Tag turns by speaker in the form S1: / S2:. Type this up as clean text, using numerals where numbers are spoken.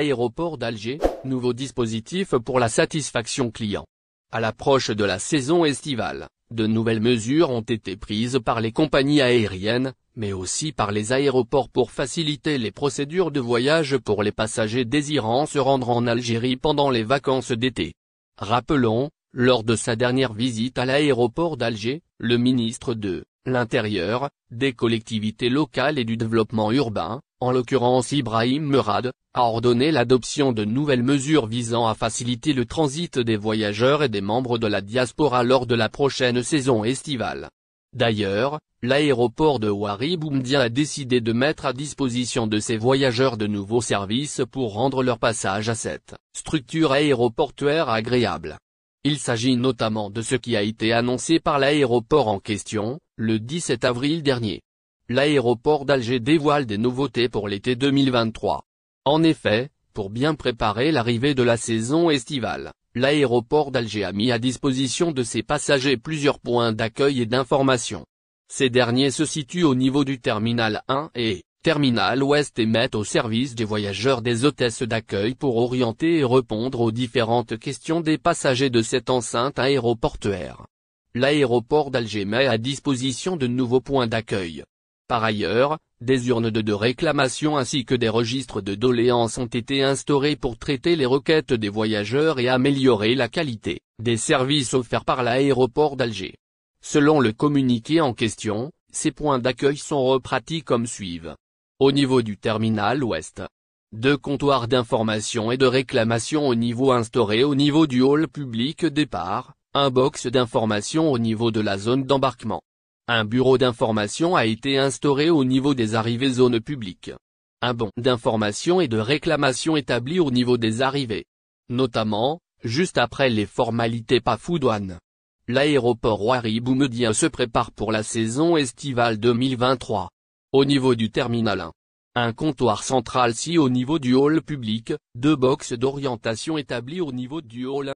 S1: Aéroport d'Alger, nouveau dispositif pour la satisfaction client. À l'approche de la saison estivale, de nouvelles mesures ont été prises par les compagnies aériennes, mais aussi par les aéroports pour faciliter les procédures de voyage pour les passagers désirant se rendre en Algérie pendant les vacances d'été. Rappelons, lors de sa dernière visite à l'aéroport d'Alger, le ministre de l'Intérieur, des collectivités locales et du développement urbain, en l'occurrence Ibrahim Merad, a ordonné l'adoption de nouvelles mesures visant à faciliter le transit des voyageurs et des membres de la diaspora lors de la prochaine saison estivale. D'ailleurs, l'aéroport de Ouari Boumediene a décidé de mettre à disposition de ses voyageurs de nouveaux services pour rendre leur passage à cette structure aéroportuaire agréable. Il s'agit notamment de ce qui a été annoncé par l'aéroport en question, le 17 avril dernier. L'aéroport d'Alger dévoile des nouveautés pour l'été 2023. En effet, pour bien préparer l'arrivée de la saison estivale, l'aéroport d'Alger a mis à disposition de ses passagers plusieurs points d'accueil et d'information. Ces derniers se situent au niveau du terminal 1 et terminal ouest et mettent au service des voyageurs des hôtesses d'accueil pour orienter et répondre aux différentes questions des passagers de cette enceinte aéroportuaire. L'aéroport d'Alger met à disposition de nouveaux points d'accueil. Par ailleurs, des urnes de réclamation ainsi que des registres de doléances ont été instaurés pour traiter les requêtes des voyageurs et améliorer la qualité des services offerts par l'aéroport d'Alger. Selon le communiqué en question, ces points d'accueil sont repratis comme suivent. Au niveau du terminal ouest, 2 comptoirs d'information et de réclamation au niveau instauré au niveau du hall public départ, un box d'information au niveau de la zone d'embarquement. Un bureau d'information a été instauré au niveau des arrivées zones publiques. Un banc d'information et de réclamation établi au niveau des arrivées. Notamment, juste après les formalités PAF-douane. L'aéroport Ouari Boumediene se prépare pour la saison estivale 2023. Au niveau du terminal 1. Un comptoir central au niveau du hall public, 2 box d'orientation établis au niveau du hall